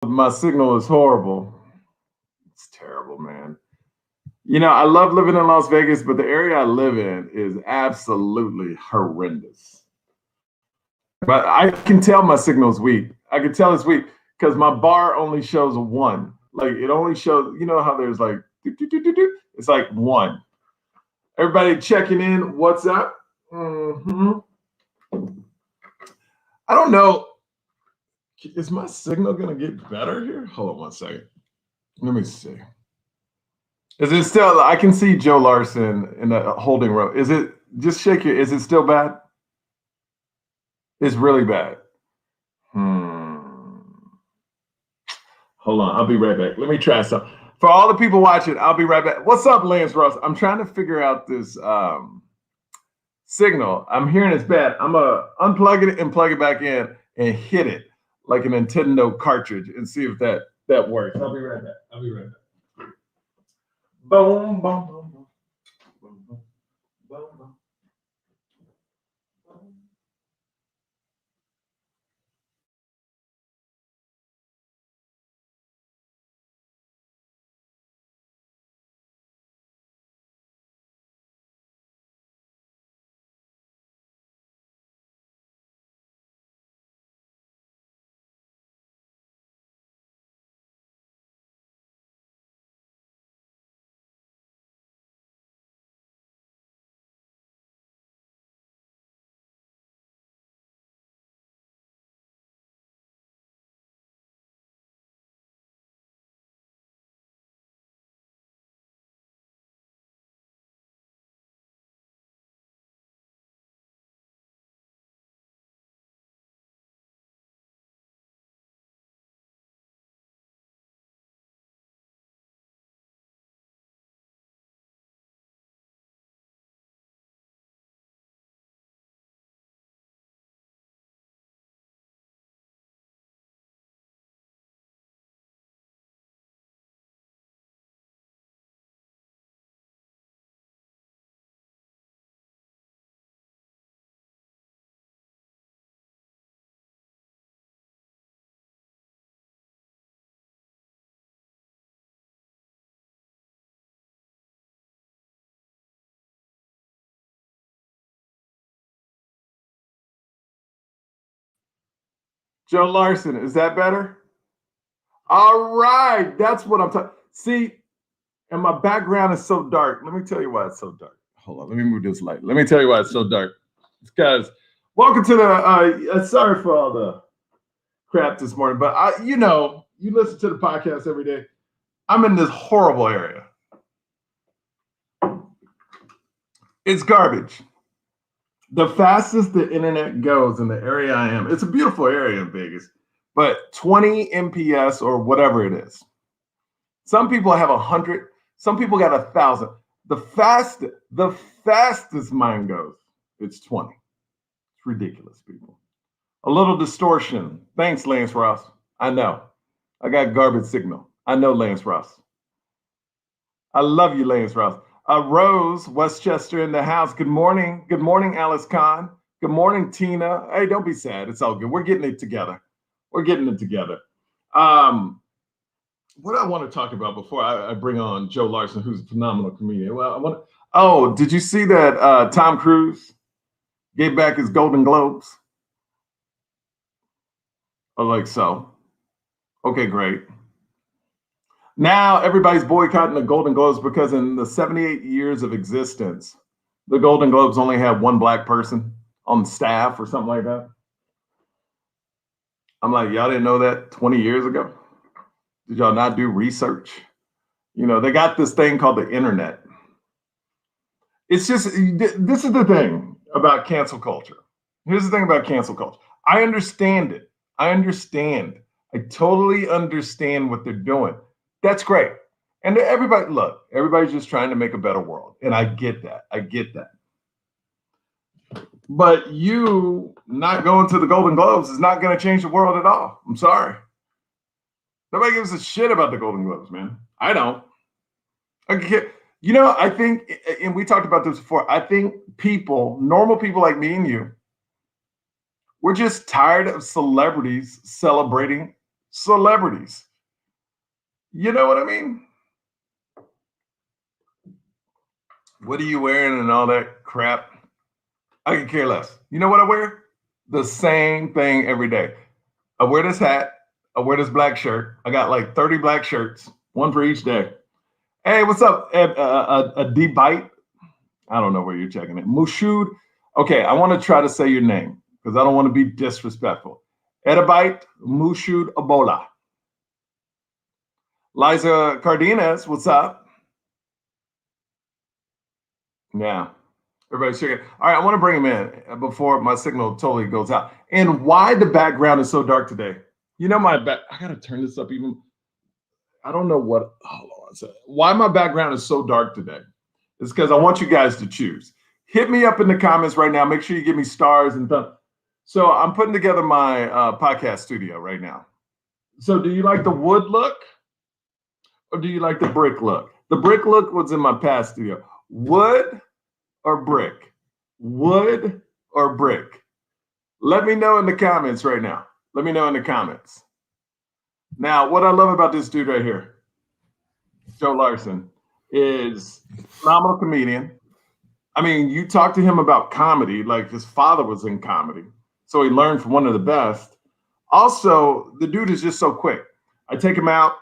My signal is horrible. It's terrible, man. I love living in Las Vegas, but the area I live in is absolutely horrendous. But I can tell my signal's weak. I can tell it's weak because my bar only shows a one. Like it only shows, you know how there's like, it's like one. Everybody checking in. What's up? I don't know. Is my signal going to get better here? Hold on one second. Let me see. Is it still? I can see Joe Larson in the holding row. Is it? Just shake your. Is it still bad? It's really bad. Hold on. I'll be right back. Let me try some. For all the people watching, I'll be right back. What's up, Lance Ross? I'm trying to figure out this signal. I'm hearing it's bad. I'm gonna unplug it and plug it back in and hit it like a Nintendo cartridge and see if that works. I'll be right back. I'll be right back. Boom, boom, boom, boom, boom, boom, boom, boom. Joe Larson, is that better? All right, that's what I'm talking. See, and my background is so dark. Let me tell you why it's so dark. Hold on, let me move this light. Let me tell you why it's so dark. It's because welcome to the. Sorry for all the crap this morning, but you listen to the podcast every day. I'm in this horrible area. It's garbage. The fastest the internet goes in the area I am, it's a beautiful area in Vegas, but 20 MPS or whatever it is. Some people have 100. Some people got 1,000. The fastest mine goes, it's 20. It's ridiculous, people. A little distortion. Thanks, Lance Ross. I know. I got garbage signal. I know, Lance Ross. I love you, Lance Ross. Rose Westchester in the house. Good morning. Good morning, Alice Kahn. Good morning, Tina. Hey, don't be sad. It's all good. We're getting it together. We're getting it together. What I want to talk about before I bring on Joe Larson, who's a phenomenal comedian. Well, did you see that Tom Cruise gave back his Golden Globes? I was like, so. Okay, great. Now everybody's boycotting the Golden Globes because in the 78 years of existence, the Golden Globes only had one black person on staff or something like that. I'm like, y'all didn't know that 20 years ago? Did y'all not do research? They got this thing called the internet. It's just, this is the thing about cancel culture. Here's the thing about cancel culture. I understand it. I understand. I totally understand what they're doing. That's great. And everybody's just trying to make a better world. And I get that. But you not going to the Golden Globes is not going to change the world at all. I'm sorry. Nobody gives a shit about the Golden Globes, man. I don't. Okay. I think, and we talked about this before, I think normal people like me and you, we're just tired of celebrities celebrating celebrities. You know what I mean? What are you wearing and all that crap? I could care less. You know what I wear? The same thing every day. I wear this hat. I wear this black shirt. I got like 30 black shirts, one for each day. Hey, what's up? A D bite. I don't know where you're checking it. Mushud. Okay, I want to try to say your name because I don't want to be disrespectful. Edabite Mushud Ebola. Liza Cardenas, what's up? Yeah, everybody's checking. All right, I want to bring him in before my signal totally goes out. And why the background is so dark today? You know, I got to turn this up even. I don't know what. Hold on a second. Why my background is so dark today? It's because I want you guys to choose. Hit me up in the comments right now. Make sure you give me stars and thumbs. So I'm putting together my podcast studio right now. So do you like the wood look or do you like the brick look? The brick look was in my past studio. Wood or brick? Wood or brick? Let me know in the comments right now. Let me know in the comments. Now, what I love about this dude right here, Joe Larson, is phenomenal comedian. I mean, you talk to him about comedy, like his father was in comedy. So he learned from one of the best. Also, the dude is just so quick. I take him out,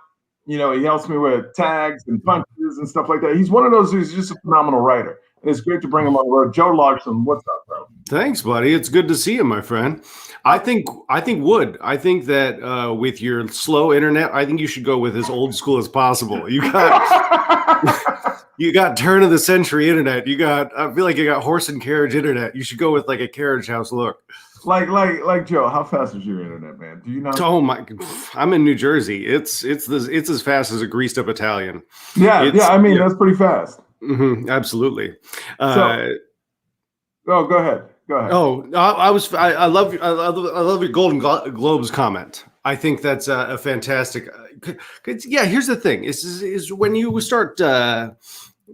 he helps me with tags and punches and stuff like that. He's one of those who's just a phenomenal writer. And it's great to bring him on the road. Joe Larson, what's up, bro? Thanks, buddy. It's good to see you, my friend. I think wood. I think that with your slow internet, I think you should go with as old school as possible. You got turn of the century internet. I feel like you got horse and carriage internet. You should go with like a carriage house look. Like Joe, how fast is your internet, man? Do you know? Oh my! I'm in New Jersey. It's as fast as a greased up Italian. Yeah. I mean, that's pretty fast. Mm-hmm, absolutely. Go ahead. Oh, I love your Golden Globes comment. I think that's a fantastic. Yeah, here's the thing: is when you start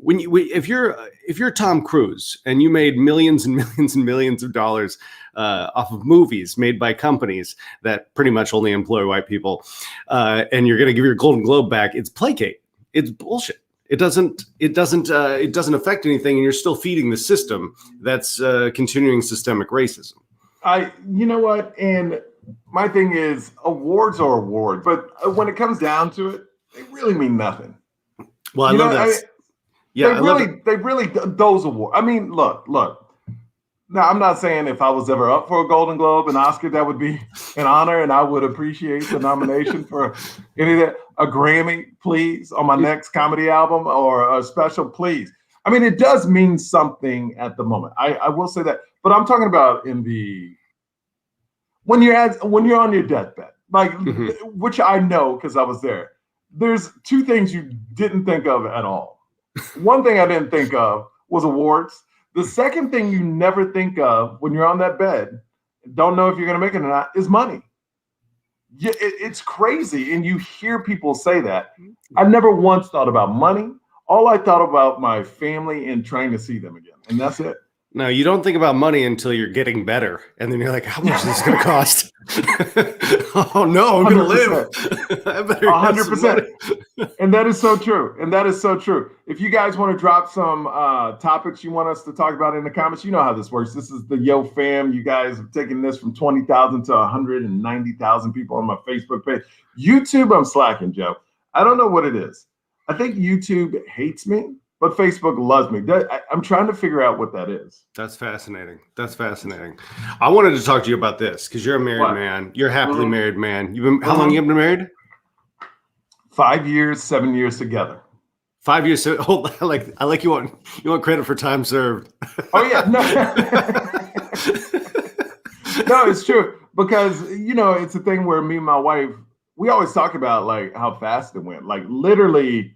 if you're Tom Cruise and you made millions and millions and millions of dollars off of movies made by companies that pretty much only employ white people, and you're going to give your Golden Globe back, it's placate. It's bullshit. It doesn't affect anything, and you're still feeding the system that's continuing systemic racism. You know what? And my thing is, awards are awards, but when it comes down to it, they really mean nothing. Well, I love that. They really those awards. I mean, look. Now, I'm not saying if I was ever up for a Golden Globe, an Oscar, that would be an honor, and I would appreciate the nomination for any of that. A Grammy, please, on my next comedy album, or a special, please. I mean, it does mean something at the moment. I will say that, but I'm talking about when you're on your deathbed, like which I know because I was there. There's two things you didn't think of at all. One thing I didn't think of was awards. The second thing you never think of when you're on that bed, don't know if you're going to make it or not, is money. Yeah, it's crazy. And you hear people say that. I never once thought about money. All I thought about my family and trying to see them again. And that's it. No, you don't think about money until you're getting better. And then you're like, how much is this going to cost? Oh, no, I'm going to live. 100%. And that is so true. If you guys want to drop some topics you want us to talk about in the comments, you know how this works. This is the Yo Fam. You guys have taken this from 20,000 to 190,000 people on my Facebook page. YouTube, I'm slacking, Joe. I don't know what it is. I think YouTube hates me, but Facebook loves me. I'm trying to figure out what that is. That's fascinating. I wanted to talk to you about this because you're a married man. You're a happily married man. How long you been married? 5 years, 7 years together. 5 years. Oh, I like you want credit for time served. Oh yeah, no, no, it's true because it's a thing where me and my wife, we always talk about like how fast it went. Like literally,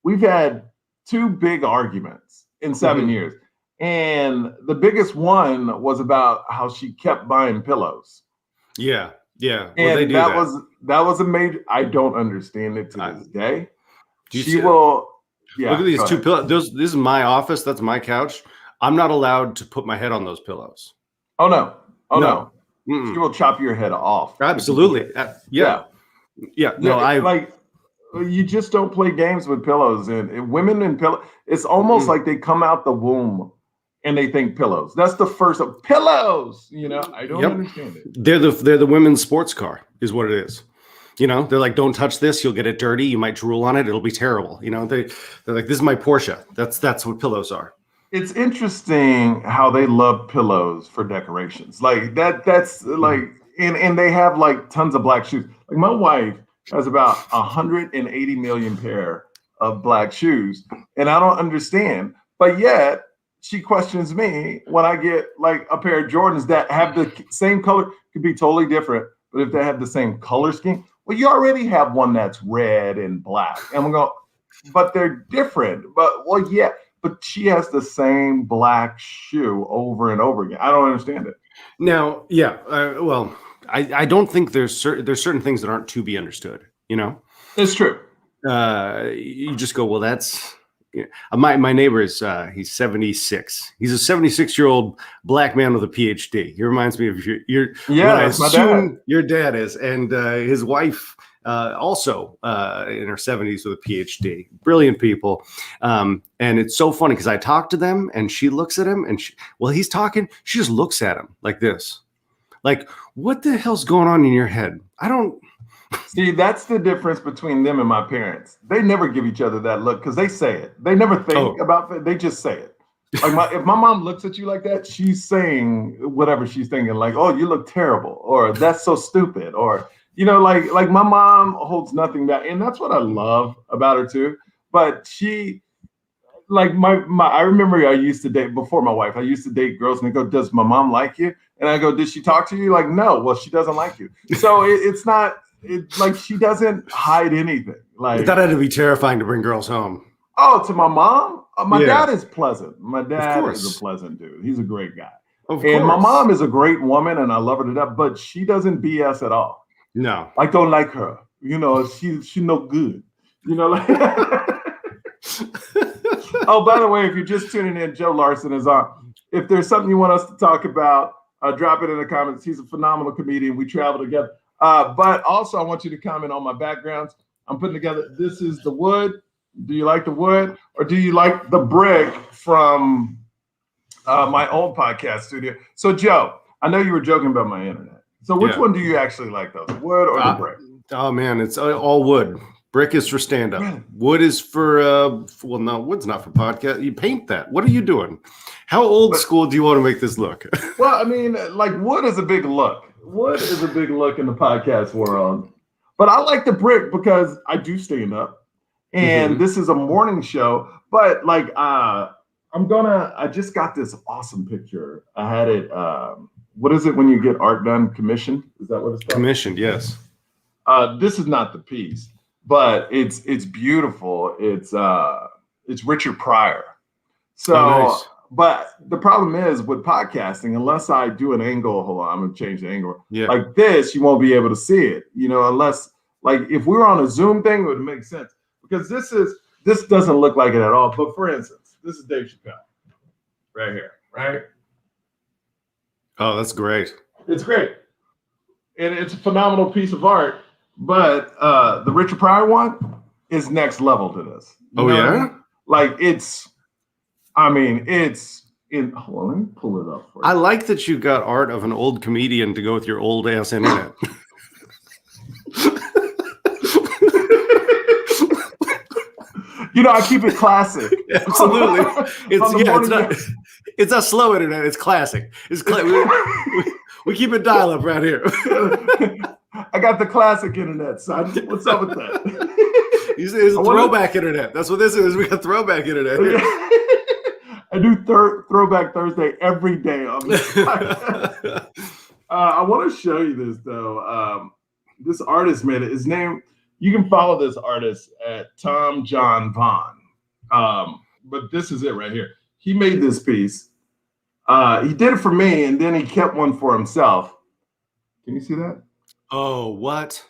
we've had 2 big arguments in 7 years, and the biggest one was about how she kept buying pillows. Yeah. And well, they do that was a major. I don't understand it to this day. She will. Yeah. Look at these 2 pillows. This is my office. That's my couch. I'm not allowed to put my head on those pillows. Oh no. No. She will chop your head off. Absolutely. Yeah. Yeah, no, Yeah, like you just don't play games with pillows, and women and pillow. It's almost like they come out the womb and they think pillows. That's the first of pillows. I don't yep. understand it. They're the women's sports car, is what it is. They're like, don't touch this, you'll get it dirty, you might drool on it, it'll be terrible. They're like, this is my Porsche. That's what pillows are. It's interesting how they love pillows for decorations. Like that. That's like, and they have like tons of black shoes. Like my wife has about 180 million pair of black shoes, and I don't understand. But yet she questions me when I get like a pair of Jordans that have the same color, could be totally different, but if they have the same color scheme, well, you already have one that's red and black, and we go, but they're different. But well, yeah. But she has the same black shoe over and over again. I don't understand it. Now, yeah, well, I don't think there's certain things that aren't to be understood. It's true. You just go, well, that's my neighbor is he's 76. He's a 76-year-old black man with a PhD. He reminds me of your yeah, that's my dad. Your dad is, and his wife. Also in her 70s with a PhD. Brilliant people. And it's so funny because I talk to them and she looks at him and he's talking, she just looks at him like this. Like, what the hell's going on in your head? I don't see. That's the difference between them and my parents. They never give each other that look because they say it. They never think about it. They just say it. Like if my mom looks at you like that, she's saying whatever she's thinking, like, oh, you look terrible, or that's so stupid, or like my mom holds nothing back, and that's what I love about her too. But she, like I remember I used to date before my wife. I used to date girls, and they go, "Does my mom like you?" And I go, "Did she talk to you?" Like, no. Well, she doesn't like you. So it's not. It's like she doesn't hide anything. Like that had to be terrifying to bring girls home. Oh, to my mom, my dad is pleasant. My dad is a pleasant dude. He's a great guy. And my mom is a great woman, and I love her to death. But she doesn't BS at all. No, I don't like her. She no good. Like. Oh, by the way, if you're just tuning in, Joe Larson is on. If there's something you want us to talk about, drop it in the comments. He's a phenomenal comedian. We travel together. But also, I want you to comment on my backgrounds. I'm putting together. This is the wood. Do you like the wood, or do you like the brick from my old podcast studio? So, Joe, I know you were joking about my internet. So which one do you actually like, though, the wood or the brick? Oh, man, it's all wood. Brick is for stand-up. Really? Wood is for, well, no, wood's not for podcast. You paint that. What are you doing? How old school do you want to make this look? Well, I mean, like wood is a big look. Wood is a big look in the podcast world. But I like the brick because I do stand up. And this is a morning show. But like, I just got this awesome picture. I had it, what is it when you get art done? Commissioned? Is that what it's called? Commissioned, yes. This is not the piece, but it's beautiful. It's Richard Pryor. So, nice. But the problem is with podcasting, unless I do an angle, hold on, I'm gonna change the angle. Yeah. Like this, you won't be able to see it. Unless like if we were on a Zoom thing, it would make sense because this doesn't look like it at all. But for instance, this is Dave Chappelle, right here, right. Oh, that's great. It's great. And it's a phenomenal piece of art. But the Richard Pryor one is next level to this. Oh, yeah? Like it's in, hold on, let me pull it up for you. I like that you got art of an old comedian to go with your old ass internet. I keep it classic. Absolutely. It's not slow internet. It's classic. We keep it dial up right here. I got the classic internet, son. What's up with that? It's throwback internet. That's what this is. We got throwback internet here. I do Throwback Thursday every day on this podcast. I want to show you this, though. This artist made it. His name, you can follow this artist at Tom John Vaughn. But this is it right here. He made this piece. He did it for me, and then he kept one for himself. Can you see that? Oh, what?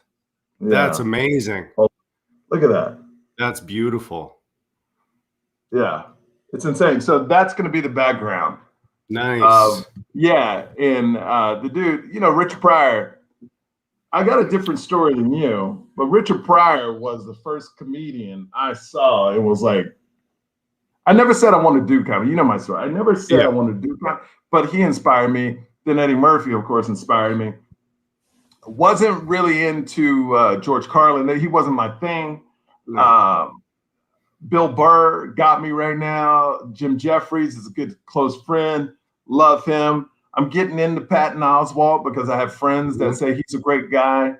Yeah. That's amazing. Oh, look at that. That's beautiful. Yeah, it's insane. So that's going to be the background. Nice. Yeah, and the dude, Richard Pryor, I got a different story than you, but Richard Pryor was the first comedian I saw. It was like, I never said I want to do comedy. You know my story. I never said I Yeah. want to do comedy, but he inspired me. Then Eddie Murphy, of course, inspired me. Wasn't really into George Carlin. He wasn't my thing. No. Bill Burr got me right now. Jim Jeffries is a good close friend. Love him. I'm getting into Patton Oswalt because I have friends that say he's a great guy.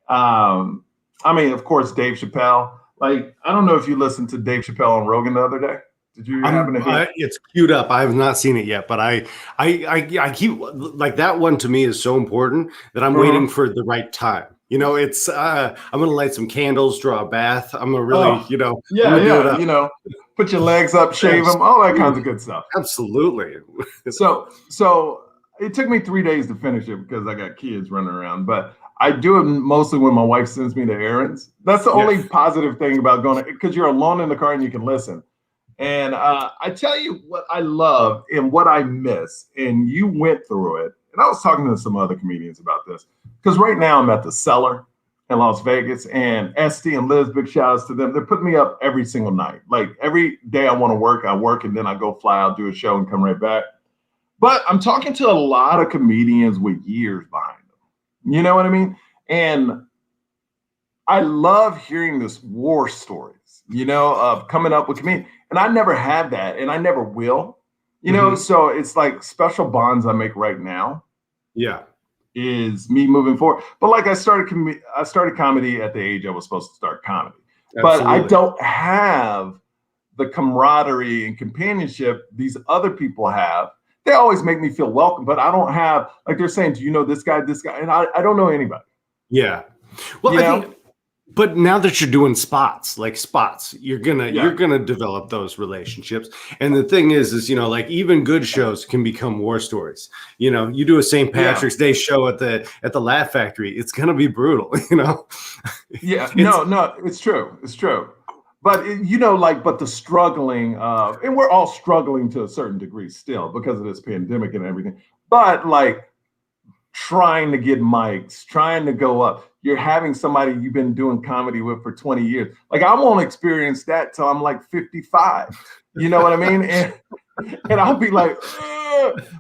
I mean, of course, Dave Chappelle. Like, I don't know if you listened to Dave Chappelle on Rogan the other day. Did you happen to hear? It's queued up. I have not seen it yet, but I keep like that one to me is so important that I'm waiting for the right time. You know, it's I'm gonna light some candles, draw a bath. I'm gonna really, I'm gonna do it up. Put your legs up, shave them, all that kinds of good stuff. Absolutely. So it took me 3 days to finish it because I got kids running around, but I do it mostly when my wife sends me to errands. That's the only positive thing about going, because you're alone in the car and you can listen. And I tell you what I love and what I miss, and you went through it. And I was talking to some other comedians about this, because right now I'm at the Cellar in Las Vegas, and Esty and Liz, big shout outs to them. They're putting me up every single night. Like every day I want to work, I work, and then I go fly out, do a show, and come right back. But I'm talking to a lot of comedians with years behind them. You know what I mean? And I love hearing this war stories, of coming up with comedians. And I never had that, and I never will, so it's like special bonds I make right now. Yeah. Is me moving forward. But like I started comedy at the age I was supposed to start comedy. Absolutely. But I don't have the camaraderie and companionship these other people have. They always make me feel welcome, but I don't have, like they're saying, do you know this guy? And I don't know anybody. Yeah. Well, I think, but now that you're doing spots, you're gonna develop those relationships. And the thing is like even good shows can become war stories. You do a St. Patrick's Day show at the Laugh Factory, it's gonna be brutal. Yeah, no, it's true. But but the struggling, and we're all struggling to a certain degree still because of this pandemic and everything. But like trying to get mics, trying to go up. You're having somebody you've been doing comedy with for 20 years. Like I won't experience that till I'm like 55. You know what I mean? And I'll be like,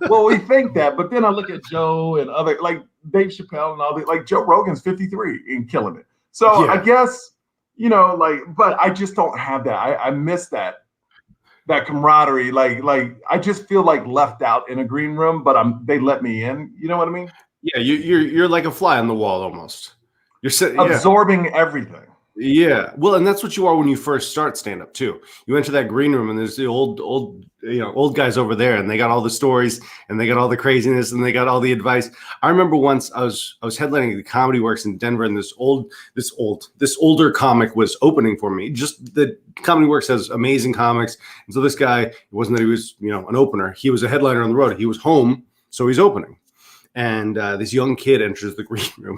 well, we think that, but then I look at Joe and other like Dave Chappelle and all that. Like Joe Rogan's 53 and killing it. So I guess but I just don't have that. I miss that camaraderie. Like I just feel like left out in a green room, but they let me in. You know what I mean? Yeah, you're like a fly on the wall almost. You're absorbing everything. Yeah. Well, and that's what you are when you first start stand-up too. You enter that green room and there's the old guys over there, and they got all the stories and they got all the craziness and they got all the advice. I remember once I was headlining the Comedy Works in Denver, and this older comic was opening for me. Just the Comedy Works has amazing comics. And so this guy, it wasn't that he was, an opener. He was a headliner on the road. He was home, so he's opening. And this young kid enters the green room,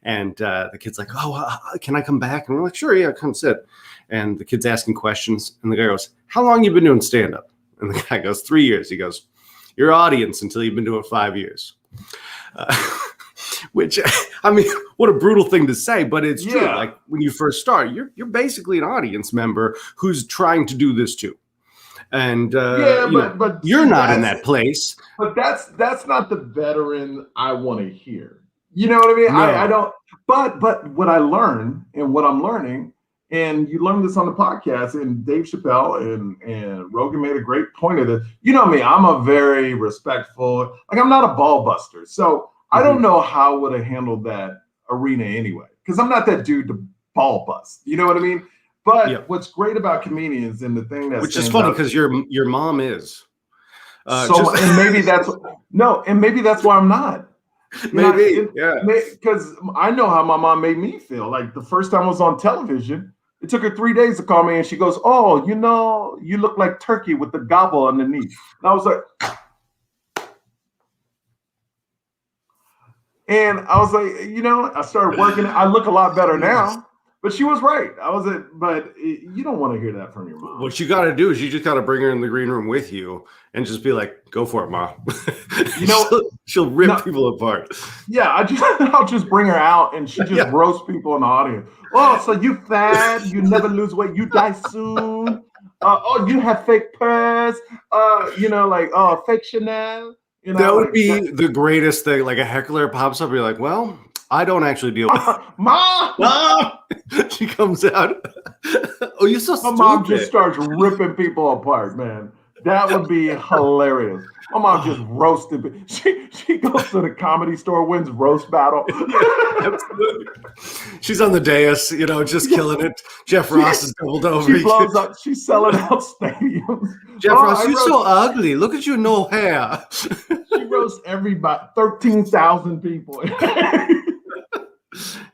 and the kid's like, "Oh, can I come back?" And we're like, "Sure, yeah, come sit." And the kid's asking questions, and the guy goes, "How long you been doing stand-up?" And the guy goes, 3 years. He goes, "Your audience until you've been doing 5 years." Which, I mean, what a brutal thing to say, but it's true. Like when you first start, you're basically an audience member who's trying to do this too. And but you're not in that place. But that's not the veteran I want to hear. You know what I mean? No. I don't. But what I learned and what I'm learning, and you learned this on the podcast, and Dave Chappelle and Rogan made a great point of this. You know me, I'm a very respectful. Like I'm not a ball buster, so I don't know how I would have handled that arena anyway, because I'm not that dude to ball bust. You know what I mean? But what's great about comedians, and the thing that's which is funny because your mom is and maybe that's why I'm not. Maybe because I know how my mom made me feel. Like the first time I was on television, it took her 3 days to call me, and she goes, "Oh, you look like turkey with the gobble underneath." And I was like, I started working. I look a lot better now. But she was right. But you don't want to hear that from your mom. What you got to do is you just got to bring her in the green room with you and just be like, "Go for it, Mom." She'll rip No, people apart. yeah, I'll just bring her out and she just Yeah. roast people in the audience. Oh, so you fat, you never lose weight, you die soon. Oh, you have fake purse. Like fake Chanel. That would Like that. be the greatest thing. Like a heckler pops up, you're like, well, I don't actually deal with Mom, ah! She comes out. Oh, you're so my mom just stupid. starts ripping people apart, man. That would be hilarious. My mom just Oh, roasted. She goes to the comedy store, wins roast battle. yeah, absolutely. She's on the dais, just Yeah, killing it. Jeff she, Ross is doubled over. she blows up. She's selling out stadiums. Jeff Oh, Ross, I you're roast. so ugly. Look at you, no hair. She roasts everybody. 13,000 people. My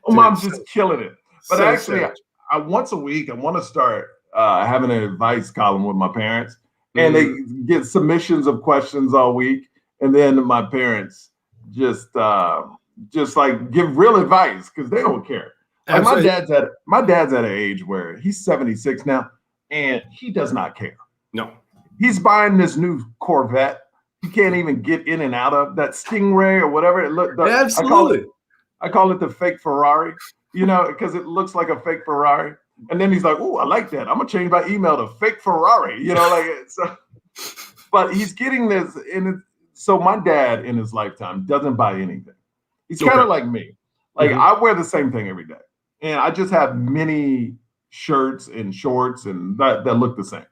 Dude, mom's so, just killing it. But so actually, savage. I once a week I want to start having an advice column with my parents, and Mm, they get submissions of questions all week, and then my parents just like give real advice because they don't care. Like absolutely. my dad's at an age where he's 76 now, and he does not care. No. He's buying this new Corvette. He can't even get in and out of that Stingray or whatever it looked. Absolutely. I call it the fake Ferrari, because it looks like a fake Ferrari. And then he's like, "Oh, I like that. I'm gonna change my email to fake Ferrari." Like so. But he's getting this, so my dad in his lifetime doesn't buy anything. He's kind Okay. of like me. Like Mhm. I wear the same thing every day, and I just have many shirts and shorts and that look the same.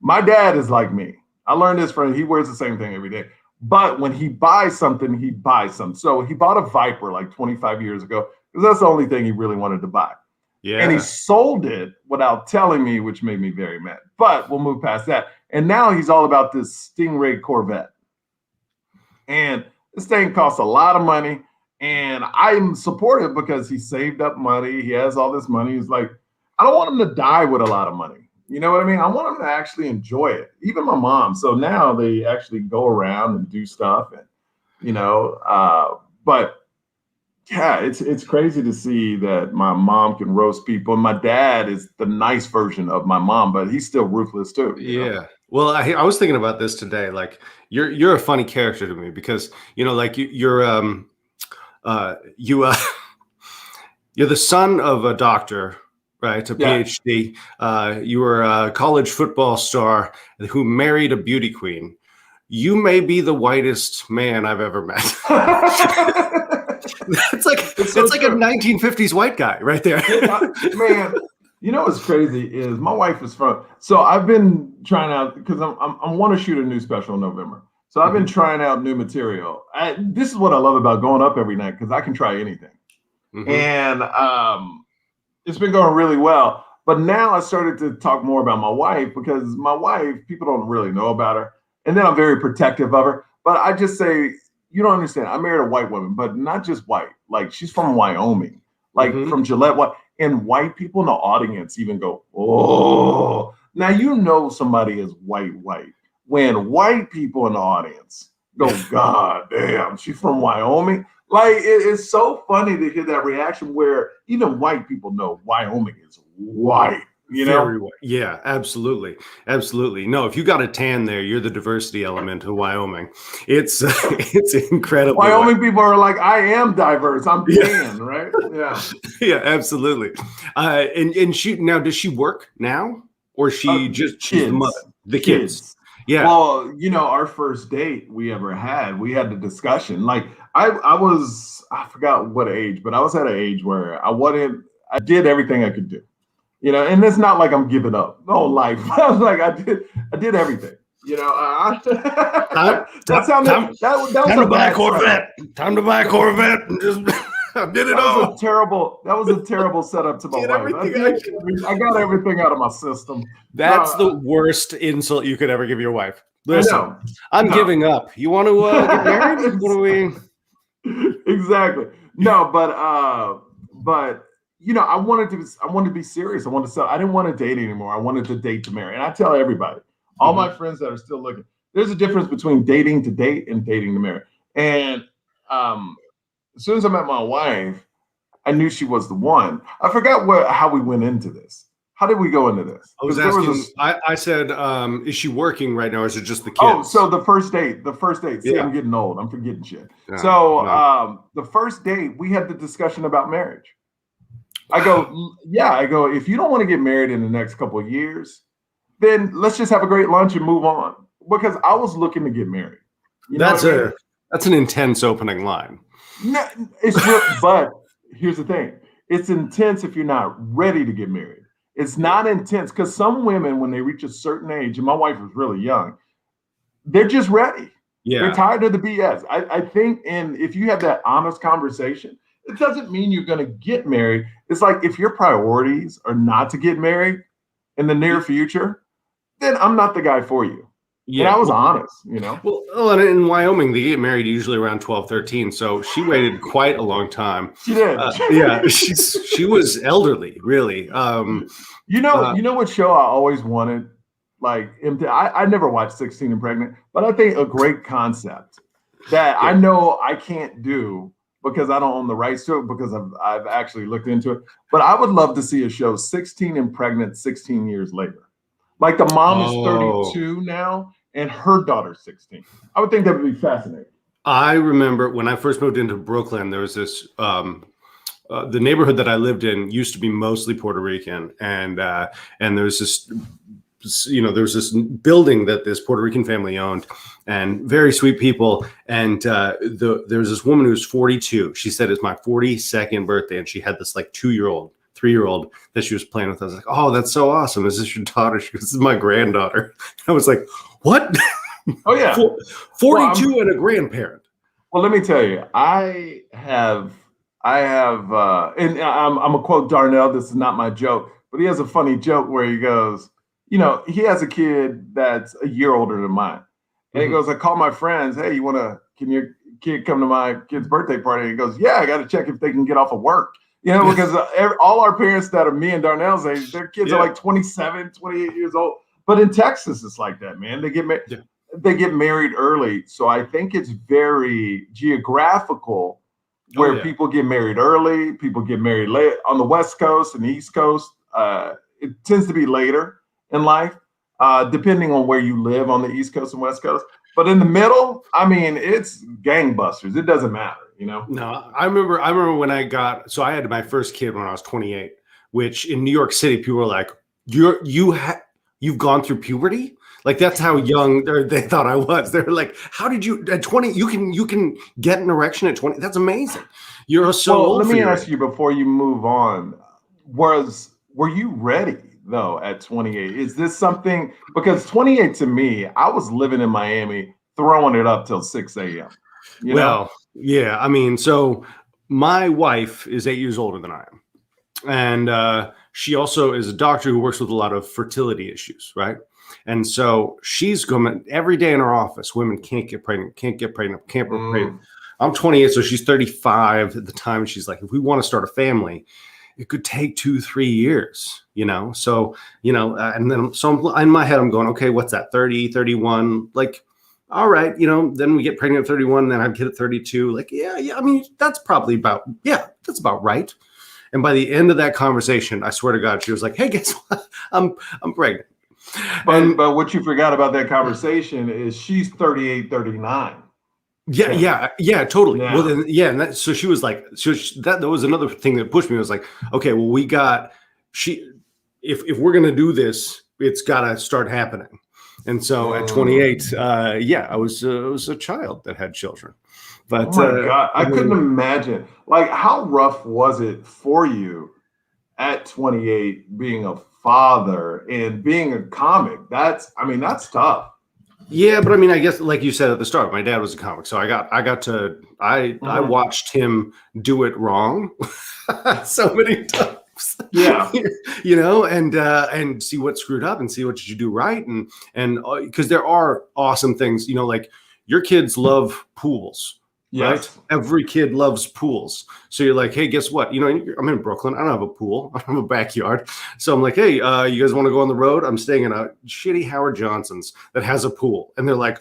My dad is like me. I learned this from him. He wears the same thing every day. But when he buys something, he buys some. So he bought a Viper like 25 years ago because that's the only thing he really wanted to buy. And he Yeah. sold it without telling me, which made me very mad. But we'll move past that. And now he's all about this Stingray Corvette. And this thing costs a lot of money. And I'm supportive because he saved up money. He has all this money. He's like, I don't want him to die with a lot of money. You know what I mean? I want him to actually enjoy it. Even my mom. So now they actually go around and do stuff. And, but yeah, it's crazy to see that my mom can roast people. And my dad is the nice version of my mom, but he's still ruthless too. Yeah. Well, I was thinking about this today. Like you're a funny character to me because like you're you you're the son of a doctor, right? A Yeah. PhD. You were a college football star who married a beauty queen. You may be the whitest man I've ever met. It's like It's so it's like a true. 1950s white guy right there. Man, what's crazy is my wife is from. So I've been trying out because I'm want to shoot a new special in November. So I've been Mhm, trying out new material. This is what I love about going up every night because I can try anything, mhm. and it's been going really well. But now I started to talk more about my wife because my wife, people don't really know about her, and then I'm very protective of her. But I just say, you don't understand. I married a white woman, but not just white. Like she's from Wyoming, like Mhm. from Gillette. What? And white people in the audience even go, "Oh!" Now somebody is white when white people in the audience go, "God damn, she's from Wyoming." Like it's so funny to hear that reaction where even white people know Wyoming is white. Very well. Yeah, absolutely. Absolutely. No, if you got a tan there, you're the diversity element of Wyoming. It's it's incredibly white. Wyoming people are like, I am diverse. I'm Yeah. tan, right? Yeah. Yeah, absolutely. And she now does she work now or The she's the mother? kids, The kids. kids. Yeah. Well, our first date we ever had, we had the discussion. Like I forgot what age, but I was at an age where I did everything I could do. And it's not like I'm giving up on life. I was like, I did everything. Time, That time, sounded time, that was time a to buy a bad setup. Corvette. Time to buy a Corvette and just I did it all. That was a terrible setup to my Did wife. everything I could. I got everything out of my system. That's No, the worst insult you could ever give your wife. I Listen, know. I'm No. giving up. You want to get married? What do we? Exactly. No, but I wanted to be serious. I wanted to sell. I didn't want to date anymore. I wanted to date to marry. And I tell everybody, all my Mhm. friends that are still looking, there's a difference between dating to date and dating to marry. And as soon as I met my wife, I knew she was the one. I forgot how we went into this. How did we go into this? I was Because there was asking. I said, is she working right now, or is it just the oh, kids? so the first date, See, Yeah. I'm getting old. I'm forgetting shit. No, So no. the first date, we had the discussion about marriage. I go, yeah. I go, if you don't want to get married in the next couple of years, then let's just have a great lunch and move on. Because I was looking to get married. You know That's what I mean? that's an intense opening line. No, it's real, but here's the thing: it's intense if you're not ready to get married. It's not intense because some women, when they reach a certain age, and my wife was really young, they're just ready. They're Yeah. tired of the BS. I think, and if you have that honest conversation, it doesn't mean you're going to get married. It's like if your priorities are not to get married in the near future, then I'm not the guy for you. And Yeah. I was honest, you know. Well, and in Wyoming, they get married usually around 12, 13. So she waited quite a long time. She did. Yeah, she was elderly, really. You know what show I always wanted? Like, I never watched 16 and Pregnant, but I think a great concept that I Yeah. know I can't do because I don't own the rights to it because I've actually looked into it. But I would love to see a show 16 and Pregnant 16 years later. Like the mom is Oh, 32 now and her daughter's 16. I would think that would be fascinating. I remember when I first moved into Brooklyn, there was this the neighborhood that I lived in used to be mostly Puerto Rican, and there's this, there was this building that this Puerto Rican family owned, and very sweet people. And there was this woman who was 42. She said it's my 42nd birthday, and she had this like 2-year-old, 3-year-old that she was playing with. I was like, oh, that's so awesome. Is this your daughter? She goes, this is my granddaughter. I was like, what? Oh yeah. 42 Well, and a grandparent. well, let me tell you, and I'm gonna quote Darnell. This is not my joke, but he has a funny joke where he goes, he has a kid that's a year older than mine, and he Mhm. goes, I call my friends, hey, can your kid come to my kid's birthday party? And he goes, yeah, I got to check if they can get off of work, because all our parents that are me and Darnell's age, their kids are Yeah. like 27, 28 years old. But in Texas, it's like that, man. Yeah. They get married early. So I think it's very geographical Oh where yeah. people get married early, people get married late on the West Coast and the East Coast. It tends to be later in life, depending on where you live on the East Coast and West Coast. But in the middle, I mean, it's gangbusters. It doesn't matter. No, I remember when I had my first kid when I was 28, which in New York City, people were like, you've gone through puberty? Like that's how young they thought I was. They're like, how did you at 20, you can get an erection at 20? That's amazing. You're so Well, old let for me your ask age. you before you move on, were you ready though at 28? Is this something because 28 to me, I was living in Miami, throwing it up till 6 a.m. You know? Well, yeah, I mean, so my wife is 8 years older than I am. And she also is a doctor who works with a lot of fertility issues, right? And so she's going every day in her office. Women can't get pregnant, can't get pregnant, can't get pregnant. I'm 28, so she's 35 at the time. She's like, if we want to start a family, it could take 2-3 years, So, and then so in my head, I'm going, okay, what's that? 30, 31, like, all right, then we get pregnant at 31, then I get at 32. Like, yeah. I mean, that's about right. And by the end of that conversation, I swear to God, she was like, hey, guess what? I'm pregnant. But what you forgot about that conversation is she's 38, 39. Yeah, totally. Yeah. Well, then, yeah, and so she was like, that was another thing that pushed me. I was like, okay, well, if we're gonna do this, it's got to start happening. And so at 28, I was a child that had children. But oh my God, I couldn't imagine. Like, how rough was it for you at 28 being a father and being a comic? That's tough. Yeah, but I mean, I guess like you said at the start, my dad was a comic, so I watched him do it wrong so many times. Yeah. And see what screwed up and see what you do right, and because there are awesome things, like your kids love pools. Yes. Right? Every kid loves pools. So you're like, hey, guess what? I'm in Brooklyn. I don't have a pool. I don't have a backyard. So I'm like, hey, you guys want to go on the road? I'm staying in a shitty Howard Johnson's that has a pool. And they're like,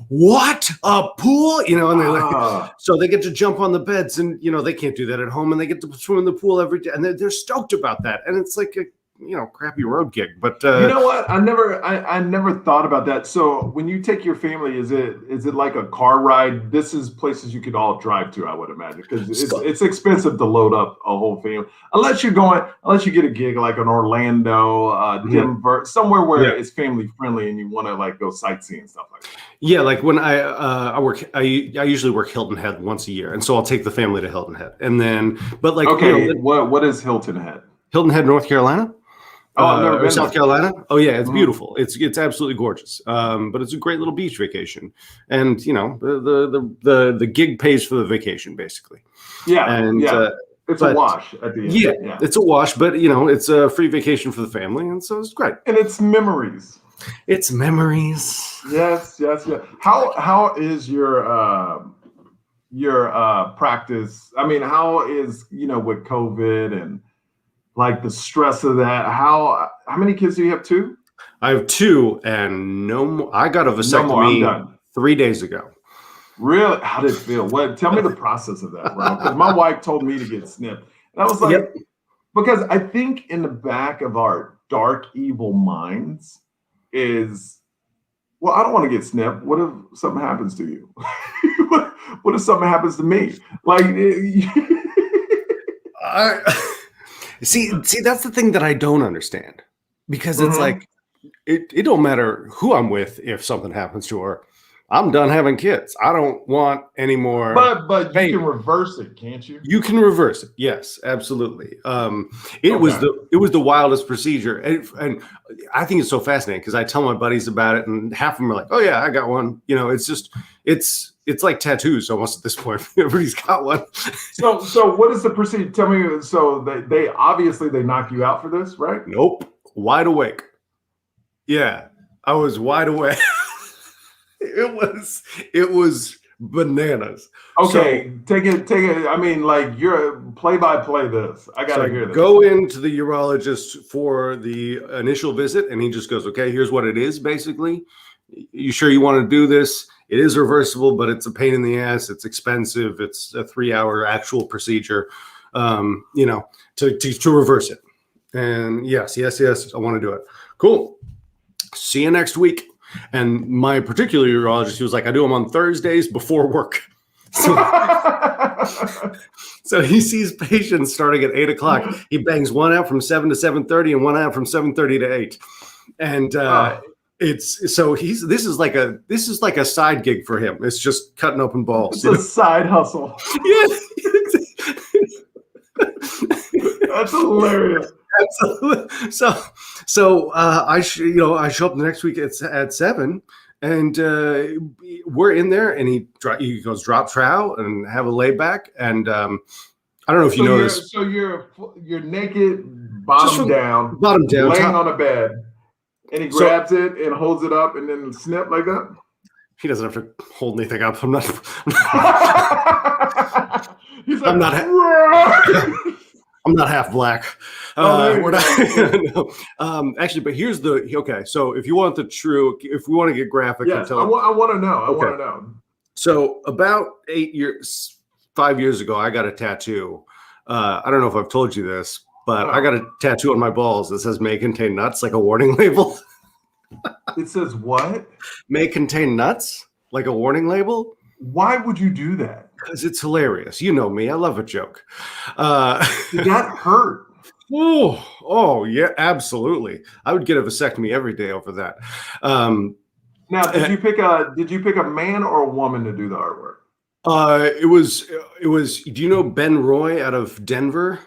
what? A pool? And they're like, so they get to jump on the beds and, they can't do that at home and they get to swim in the pool every day. And they're stoked about that. And it's like, crappy road gig. But You know what? I never thought about that. So when you take your family, is it like a car ride? This is places you could all drive to, I would imagine, because it's expensive to load up a whole family unless you get a gig like in Orlando, Denver, somewhere where it's family friendly and you want to like go sightseeing and stuff like that. Yeah, like when I work, I usually work Hilton Head once a year, and so I'll take the family to Hilton Head, and then okay, what is Hilton Head? Hilton Head, North Carolina. Oh, I've never been South Carolina. Oh yeah, it's beautiful. It's absolutely gorgeous. But it's a great little beach vacation, and the gig pays for the vacation basically. Yeah, and it's a wash at the end. Yeah, it's a wash, but it's a free vacation for the family, and so it's great. And it's memories. It's memories. Yes. How is your practice? I mean, how is with COVID and like the stress of that? How many kids do you have? 2? I have 2, and no more. I got a vasectomy 3 days ago. Really? How did it feel? Tell me the process of that, bro. Because my wife told me to get snipped, and I was like, because I think in the back of our dark, evil minds is, well, I don't want to get snipped. What if something happens to you? What if something happens to me? Like, See, that's the thing that I don't understand, because it's like it don't matter who I'm with if something happens to her. I'm done having kids. I don't want any more. But you can reverse it, can't you? You can reverse it. Yes, absolutely. It was the wildest procedure, and I think it's so fascinating because I tell my buddies about it, and half of them are like, "Oh yeah, I got one." It's like tattoos almost at this point. Everybody's got one. So what is the procedure? Tell me. So they obviously they knock you out for this, right? Nope. Wide awake. Yeah, I was wide awake. It was bananas. Okay, so, take it. I mean, like, you're play-by-play this. I gotta hear this. Go into the urologist for the initial visit, and he just goes, "Okay, here's what it is. Basically, you sure you want to do this? It is reversible, but it's a pain in the ass. It's expensive. It's a 3-hour actual procedure. To reverse it." And yes, I want to do it. Cool. See you next week. And my particular urologist, he was like, "I do them on Thursdays before work." So he sees patients starting at 8 o'clock. He bangs one out from 7 to 7:30 and one out from 7:30 to 8. And this is like a side gig for him. It's just cutting open balls. It's a side hustle. Yeah. That's hilarious. Absolutely. So I show up the next week at 7, and we're in there, and he goes drop trowel and have a lay back, and I don't know if you know this. So you're naked, bottom down, laying on a bed, and he grabs it and holds it up, and then snip like that. He doesn't have to hold anything up. I'm not. He's like, I'm not. I'm not half black. We're not. No. Actually, but here's so if you want if we want to get graphic, yes, I want to know. I want to know. So about 5 years ago, I got a tattoo. I don't know if I've told you this, but I got a tattoo on my balls that says "May contain nuts," like a warning label. It says what? May contain nuts, like a warning label. Why would you do that? Because it's hilarious. You know me. I love a joke. Did that hurt? Oh, yeah, absolutely. I would get a vasectomy every day over that. Now, did you pick a man or a woman to do the artwork? It was. Do you know Ben Roy out of Denver?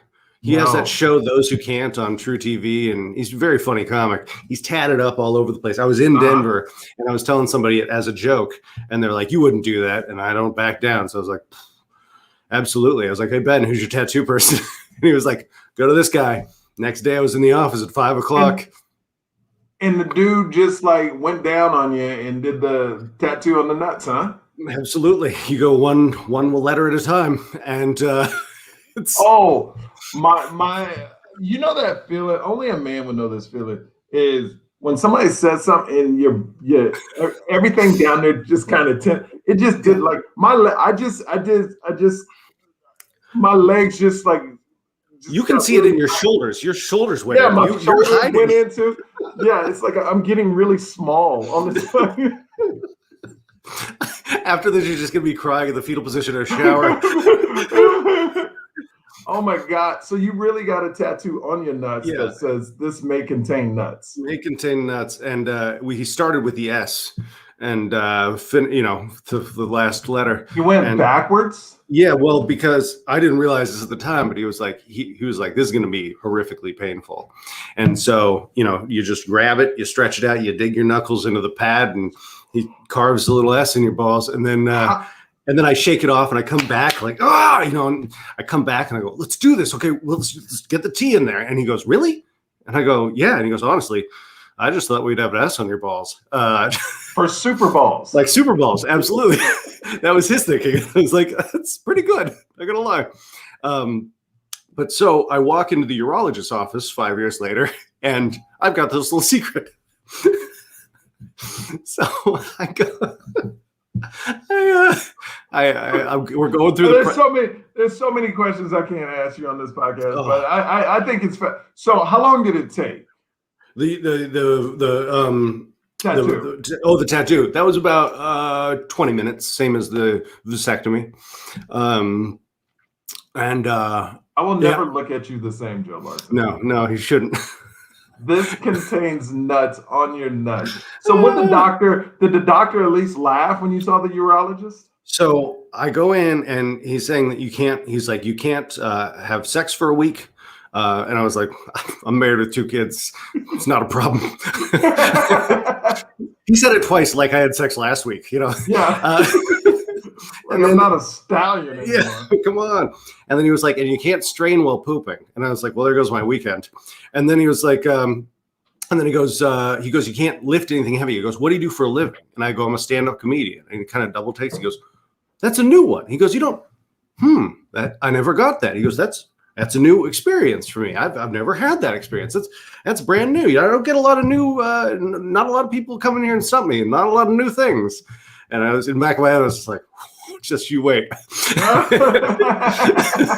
He has that show, Those Who Can't, on True TV, and he's a very funny comic. He's tatted up all over the place. I was in Denver, and I was telling somebody it as a joke, and they're like, "You wouldn't do that," and I don't back down. So I was like, "Absolutely." I was like, "Hey, Ben, who's your tattoo person?" And he was like, "Go to this guy." Next day, I was in the office at 5 o'clock. And the dude just like went down on you and did the tattoo on the nuts, huh? Absolutely. You go one letter at a time, and it's my you know that feeling, only a man would know this feeling, is when somebody says something and you're everything down there just kind of it just did like my legs just like You can see it in your shoulders. Your shoulders went Yeah, in. my You're shoulders hiding. went into. Yeah, it's like I'm getting really small on this. After this, you're just gonna be crying in the fetal position in a shower. Oh my God! So you really got a tattoo on your nuts Yeah. that says "This may contain nuts." May contain nuts, and he started with the S, and the last letter. You went backwards. Yeah, well, because I didn't realize this at the time, but he was like, he was like, this is going to be horrifically painful, and so you just grab it, you stretch it out, you dig your knuckles into the pad, and he carves a little S in your balls, and then I shake it off, and I come back like, and I come back and I go, let's do this, okay, well, let's get the T in there, and he goes, really? And I go, yeah, and he goes, honestly, I just thought we'd have an S on your balls. For Super Balls. Like Super Balls, absolutely. That was his thinking. I was like, that's pretty good. Not gonna lie. But so I walk into the urologist's office 5 years later, and I've got this little secret. So I go. We're going through. There's so many questions I can't ask you on this podcast, but I think it's so. How long did it take? The tattoo. The tattoo. That was about 20 minutes, same as the vasectomy. I will never look at you the same, Joe Larson. No, he shouldn't. This contains nuts on your nuts. So did the doctor at least laugh when you saw the urologist? So I go in and he's saying that you can't have sex for a week. And I was like, I'm married with 2 kids. It's not a problem. He said it twice, like I had sex last week, Yeah. And I'm not a stallion anymore. Yeah, come on. And then he was like, and you can't strain while pooping. And I was like, well, there goes my weekend. And then he was like, and then he goes, you can't lift anything heavy. He goes, what do you do for a living? And I go, I'm a stand-up comedian. And he kind of double takes. He goes, that's a new one. He goes, I never got that. He goes, that's a new experience for me. I've never had that experience. That's brand new. I don't get a lot of new, not a lot of people coming here and stump me, not a lot of new things. And I was in the back of my head, I was just like, just you wait.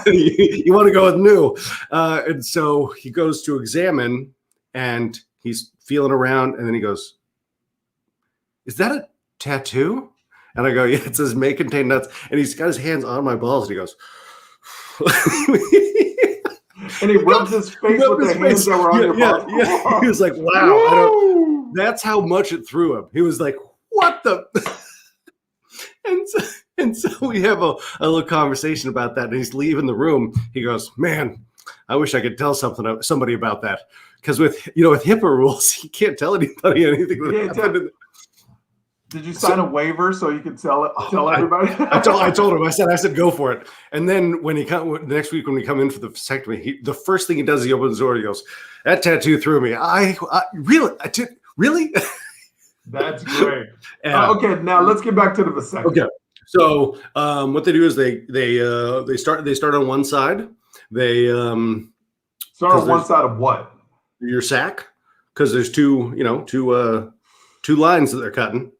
You want to go with new. And so he goes to examine and he's feeling around and then he goes, is that a tattoo? And I go, yeah, it says may contain nuts. And he's got his hands on my balls and he goes, and he rubbed his face with the hands that were on your balls. Yeah. He was like, wow. That's how much it threw him. He was like, what the? And so we have a little conversation about that. And he's leaving the room. He goes, man, I wish I could tell somebody about that. Because with HIPAA rules, you can't tell anybody anything. Did you sign a waiver so you could tell everybody? I told him. I said, go for it. And then when next week when we come in for the vasectomy, the first thing he does is he opens the door. He goes, that tattoo threw me. Really? That's great. Okay, now let's get back to the vasectomy. Okay. So what they do is they start on one side. They start on one side of what? Your sack, because there's two lines that they're cutting.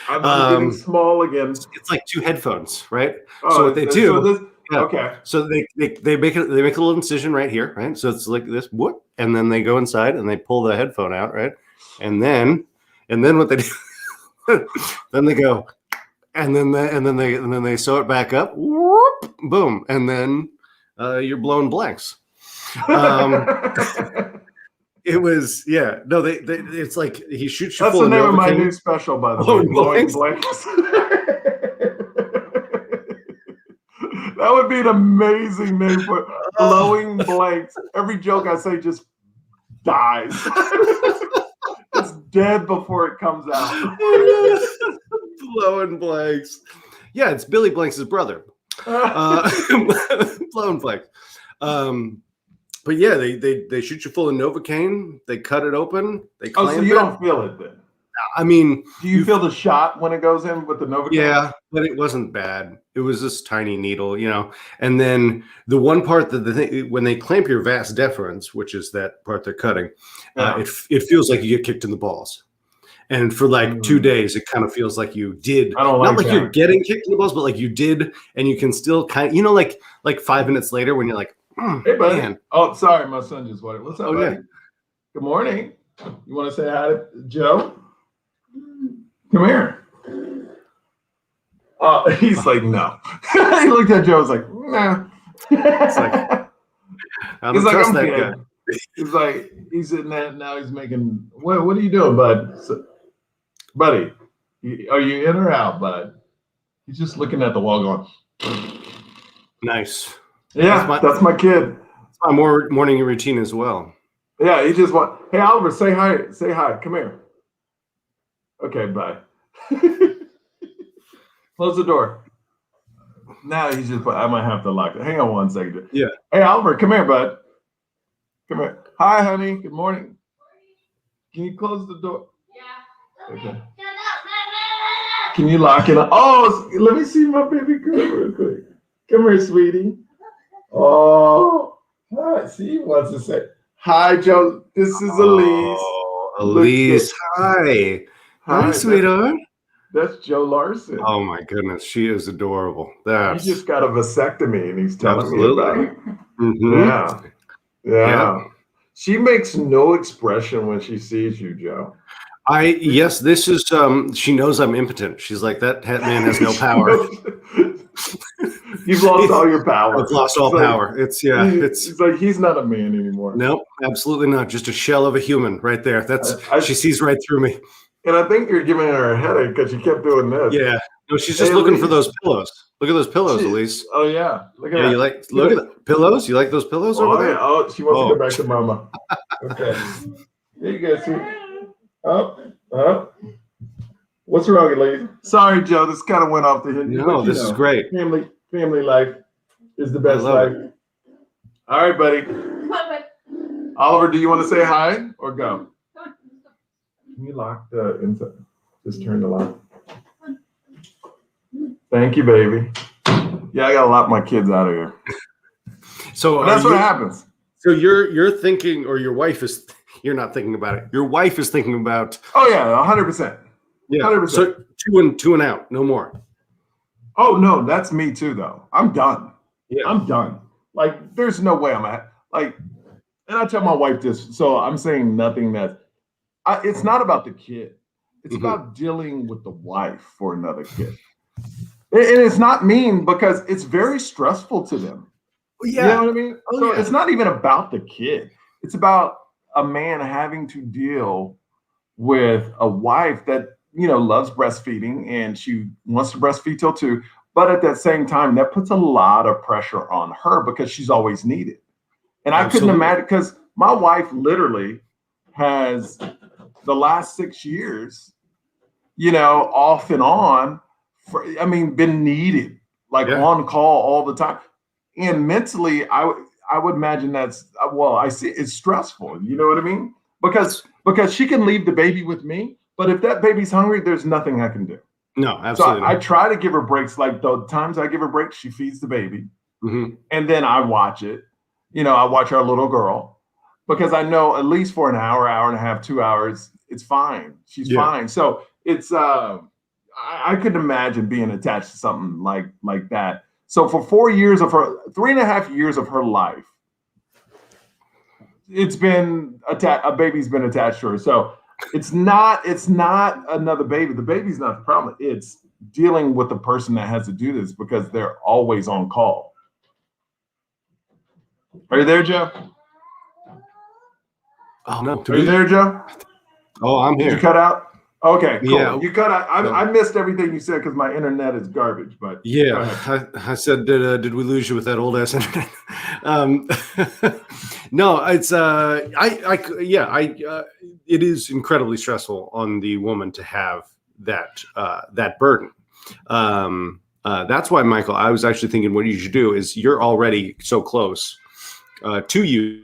I'm getting small again. It's like 2 headphones, right? So what they do? Okay. So they make a little incision right here, right? So it's like this, whoop, and then they go inside and they pull the headphone out, right? And then what they do? Then they go, and then they sew it back up, whoop, boom, and then you're blowing blanks. It was, yeah. No, it's like he shoots you. That's full the name of my Novocaine. new special, by the way. Blowing blanks. That would be an amazing name for blowing blanks. Every joke I say just dies. It's dead before it comes out. Blowing blanks. Yeah, it's Billy Blanks' brother. Blowing blanks. But yeah, they shoot you full of Novocaine. They cut it open. They clamp so you don't feel it then? I mean, do you feel the shot when it goes in with the Novocaine? Yeah, but it wasn't bad. It was this tiny needle, And then the one part when they clamp your vas deferens, which is that part they're cutting, it feels like you get kicked in the balls. And for like 2 days, it kind of feels like you did. I don't not like you're getting kicked in the balls, but like you did, and you can still kind of, like 5 minutes later when you're like, Hey, buddy. Man. Oh, sorry, my son just wanted. What's up, Oh, buddy? yeah. Good morning. You want to say hi to Joe? Come here. He's like, no. He looked at Joe. Was like, nah. It's like, I He's don't like, trust I'm that good. guy. He's like, he's sitting there now. He's making. What are you doing, bud? So, buddy, are you in or out, bud? He's just looking at the wall, going, Nice. yeah, that's my kid. It's my morning routine as well. Yeah, he just want. Hey, Oliver, say hi. Say hi. Come here. Okay, bye. Close the door. Now he's just. I might have to lock it. Hang on one second. Yeah. Hey, Oliver, come here, bud. Come here. Hi, honey. Good morning. Can you close the door? Yeah. Okay. Can you lock it up? Oh, let me see my baby girl real quick. Come here, sweetie. Oh, hi. See, he wants to say hi, Joe. This is Elise. Oh, Elise. Hi. Hi, sweetheart. That's Joe Larson. Oh my goodness, she is adorable. He just got a vasectomy, and he's telling me about it. Mm-hmm. Yeah. She makes no expression when she sees you, Joe. Yes, this is she knows I'm impotent. She's like, that man has no power. You've lost all your power. I've lost all power. It's like he's not a man anymore. Nope, absolutely not. Just a shell of a human right there. She sees right through me. And I think you're giving her a headache because she kept doing this. Yeah. No, she's just looking for those pillows. Look at those pillows, Elise. Oh yeah. Look at that. Look at the pillows? You like those pillows over there? Yeah. Oh, she wants to go back to mama. Okay. There you go, sweet. Up. What's wrong, Elise? Sorry, Joe. This kind of went off the hinges. No, this is great. Family life is the best life. All right, buddy. Oliver, do you want to say hi or go? Can you lock the inside? Just turn the lock. Thank you, baby. Yeah, I gotta lock my kids out of here. So that's what happens. So you're thinking, or your wife is. You're not thinking about it. Your wife is thinking about. Oh yeah, 100%. Yeah, 100%. So two and out, no more. Oh no, that's me too, though. I'm done. Yeah, I'm done. Like, there's no way I'm at. Like, and I tell my wife this, so I'm saying nothing that. It's not about the kid. It's about dealing with the wife for another kid. And it's not mean because it's very stressful to them. Yeah. You know what I mean? So it's not even about the kid. It's about a man having to deal with a wife that, loves breastfeeding and she wants to breastfeed till 2. But at that same time, that puts a lot of pressure on her because she's always needed. And I couldn't imagine, because my wife literally has the last 6 years, off and on, been needed, on call all the time. And mentally, I would imagine I see it's stressful. You know what I mean? Because she can leave the baby with me, but if that baby's hungry, there's nothing I can do. No, absolutely. So I try to give her breaks. Like the times I give her breaks, she feeds the baby, and then I watch it. I watch our little girl because I know at least for an hour and a half, 2 hours, it's fine. She's fine. So it's I couldn't imagine being attached to something like that. So for 4 years of her, 3.5 years of her life, it's been a baby's been attached to her. So it's not another baby. The baby's not the problem. It's dealing with the person that has to do this because they're always on call. Are you there, Joe? Oh no. Are you there, Joe? Oh, I'm here. Did you cut out? Okay, cool. Yeah. You cut out. I missed everything you said because my internet is garbage. But yeah, I said, did we lose you with that old ass internet? No, it's it is incredibly stressful on the woman to have that burden. That's why, Michael, I was actually thinking what you should do is you're already so close to you.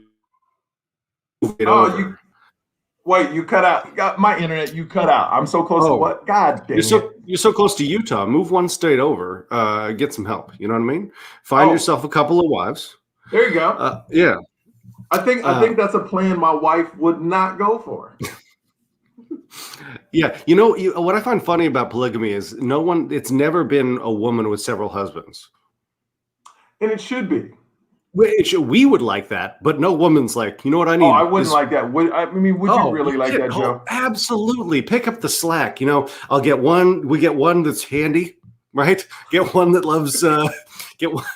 Wait, you cut out. Got my internet. You cut out. I'm so close to what? God damn You're so close to Utah. Move one state over. Get some help. You know what I mean? Find yourself a couple of wives. There you go. Yeah. I think that's a plan my wife would not go for. Yeah. What I find funny about polygamy is it's never been a woman with several husbands. And it should be. We would like that, but no woman's like, you know what I Oh, need? I wouldn't like that. Would you really like that, Joe? Absolutely. Pick up the slack. I'll get one. We get one that's handy, right? Get one that loves. Get one.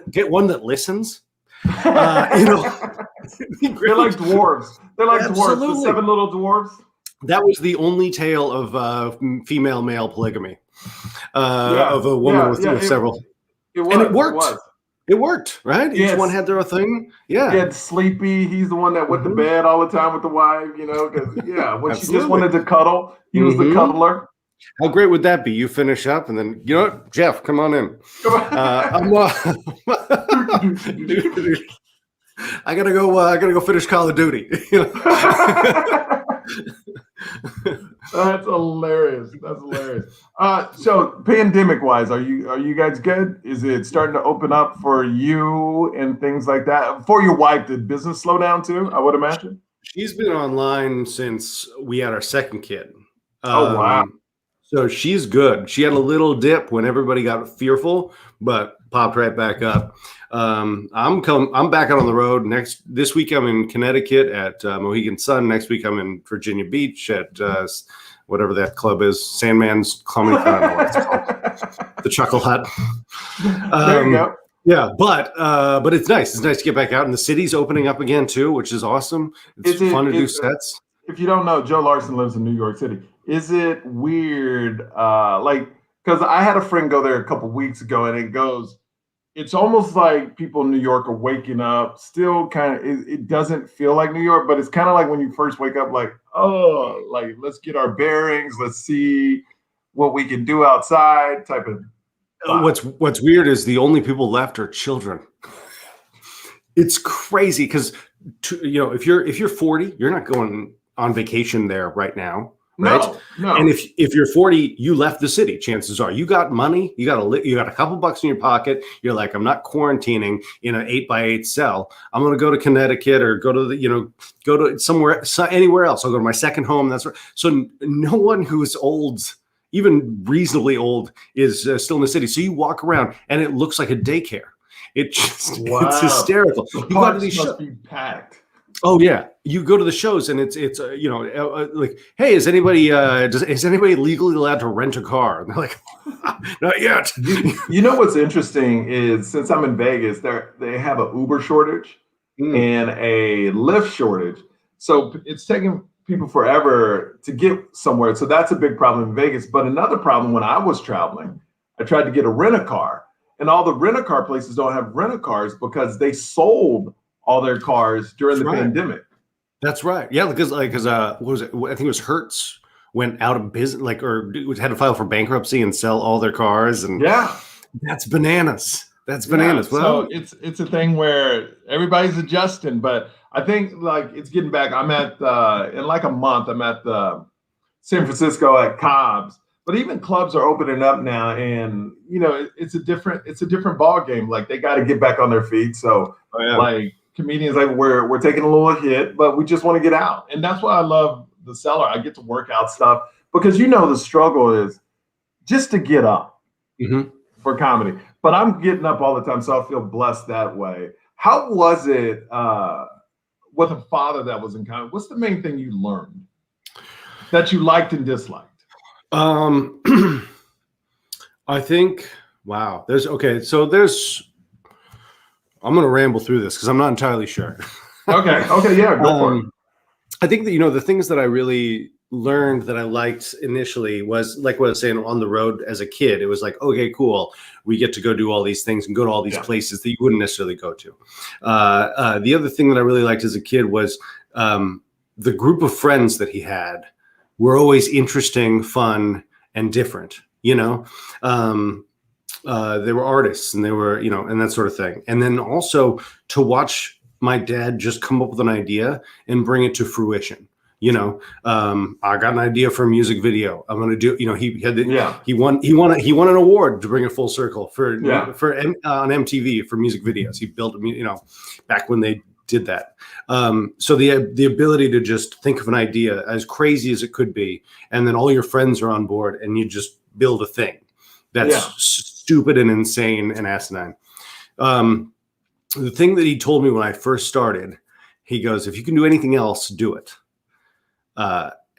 Get one that listens. They're like dwarves. They're like dwarves. The 7 little dwarves. That was the only tale of female male polygamy. Of a woman with several. It was. And it worked. It worked, right? Each one had their own thing. Yeah. He had Sleepy. He's the one that went to bed all the time with the wife, because when she just wanted to cuddle, he was the cuddler. How great would that be? You finish up and then, Jeff, come on in. I gotta go finish Call of Duty. That's hilarious. So pandemic wise, are you guys good? Is it starting to open up for you and things like that? For your wife, did business slow down too? I would imagine. She's been online since we had our second kid. Oh wow. So she's good. She had a little dip when everybody got fearful, but popped right back up. I'm back out on the road this week. I'm in Connecticut at Mohegan Sun. Next week I'm in Virginia Beach at whatever that club is, Sandman's Clubbing. I don't know what it's called. The Chuckle Hut. There you go. Yeah, but it's nice. It's nice to get back out, and the city's opening up again too, which is awesome. It's fun to do sets. If you don't know, Joe Larson lives in New York City. Is it weird? Because I had a friend go there a couple weeks ago, and it's almost like people in New York are waking up. Still, kind of, it doesn't feel like New York, but it's kind of like when you first wake up, let's get our bearings, let's see what we can do outside, type of. What's weird is the only people left are children. It's crazy because if you're 40, you're not going on vacation there right now. Right. No. And if you're 40, you left the city. Chances are you got money. You got a couple bucks in your pocket. You're like, I'm not quarantining in an 8x8 cell. I'm going to go to Connecticut or go to somewhere, anywhere else. I'll go to my second home. That's right. So no one who's old, even reasonably old, is still in the city. So you walk around and it looks like a daycare. It's hysterical. The parks must be packed. Oh yeah, you go to the shows and it's like, hey, is anybody legally allowed to rent a car? And they're like, not yet. You know what's interesting is since I'm in Vegas, they have an Uber shortage and a Lyft shortage, so it's taking people forever to get somewhere. So that's a big problem in Vegas. But another problem when I was traveling, I tried to get a rent-a-car, and all the rent-a-car places don't have rent-a-cars because they sold all their cars during the pandemic. That's right. Yeah, because what was it? I think it was Hertz went out of business, or had to file for bankruptcy and sell all their cars. And that's bananas. That's bananas. Yeah, so it's a thing where everybody's adjusting, but I think it's getting back. I'm at in like a month. I'm at San Francisco at Cobb's, but even clubs are opening up now, and it's a different ball game. Like they got to get back on their feet. So comedians, we're taking a little hit, but we just want to get out. And that's why I love the Cellar. I get to work out stuff because the struggle is just to get up for comedy. But I'm getting up all the time, so I feel blessed that way. How was it with a father that was in comedy? What's the main thing you learned that you liked and disliked? I think, wow. I'm going to ramble through this because I'm not entirely sure. Okay, yeah, go for it. I think that, the things that I really learned that I liked initially was like what I was saying on the road as a kid. It was like, okay, cool. We get to go do all these things and go to all these places that you wouldn't necessarily go to. The other thing that I really liked as a kid was the group of friends that he had were always interesting, fun, and different, they were artists and they were, and that sort of thing. And then also to watch my dad just come up with an idea and bring it to fruition. I got an idea for a music video. I'm going to do, he won an award to bring it full circle for on MTV for music videos. He built, back when they did that. So the ability to just think of an idea as crazy as it could be, and then all your friends are on board and you just build a thing that's stupid and insane and asinine. the thing that he told me when I first started, he goes, if you can do anything else, do it.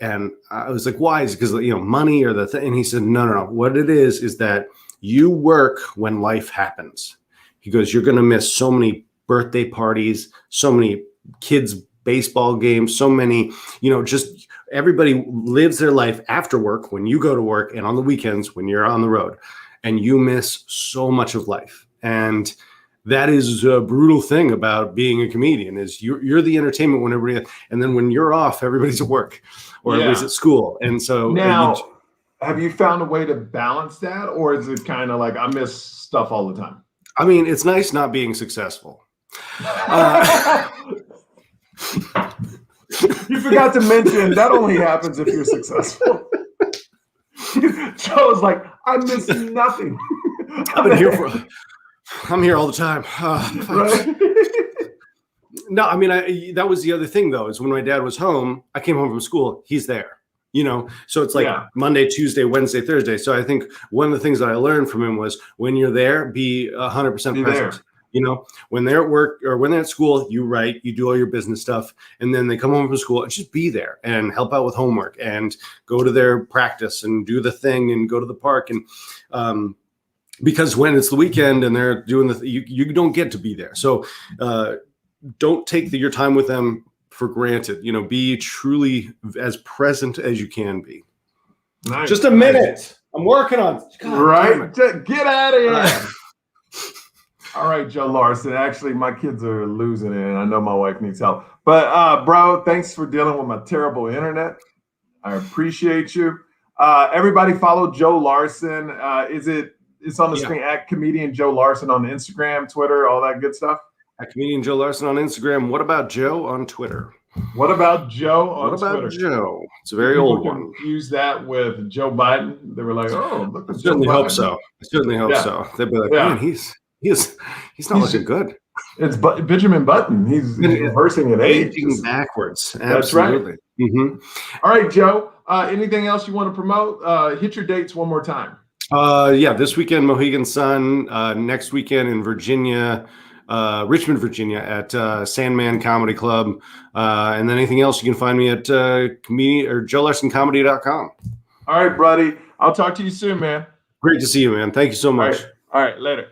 And I was like, why? Is it because, money or the thing? And he said, no. What it is that you work when life happens. He goes, you're going to miss so many birthday parties, so many kids' baseball games, so many, just everybody lives their life after work when you go to work and on the weekends when you're on the road, and you miss so much of life. And that is a brutal thing about being a comedian is you're the entertainment when everybody, and then when you're off, everybody's at work or everybody's at school. And so now, have you found a way to balance that, or is it kind of like I miss stuff all the time? I mean, it's nice not being successful. You forgot to mention that only happens if you're successful. Joe's like, I miss nothing. I'm here all the time. Right? No, I mean, that was the other thing, though, is when my dad was home, I came home from school, he's there, so it's like Monday, Tuesday, Wednesday, Thursday. So I think one of the things that I learned from him was when you're there, be 100% present. When they're at work or when they're at school, you write, you do all your business stuff, and then they come home from school and just be there and help out with homework and go to their practice and do the thing and go to the park. And because when it's the weekend and they're doing you don't get to be there. So don't take your time with them for granted. Be truly as present as you can be. Nice. Just a minute. I'm working on. God, right. Get out of here. All right, Joe Larson. Actually, my kids are losing it, and I know my wife needs help. But, bro, thanks for dealing with my terrible internet. I appreciate you. Everybody follow Joe Larson. It's on the screen at comedian Joe Larson on Instagram, Twitter, all that good stuff. At comedian Joe Larson on Instagram. What about Joe on Twitter? What about Joe on Twitter? What about Joe? It's a very old one. Use that with Joe Biden. They were like, "Oh, look at I certainly hope so. I certainly hope so." They'd be like, "Man, he's not looking good." It's Benjamin Button. He's reversing an age backwards. That's Absolutely. Right. Mm-hmm. All right, Joe. Anything else you want to promote? Hit your dates one more time. This weekend, Mohegan Sun. Next weekend in Virginia, Richmond, Virginia, at Sandman Comedy Club. And then anything else, you can find me at comedian or JoeLarsonComedy.com. All right, buddy. I'll talk to you soon, man. Great to see you, man. Thank you so much. All right, later.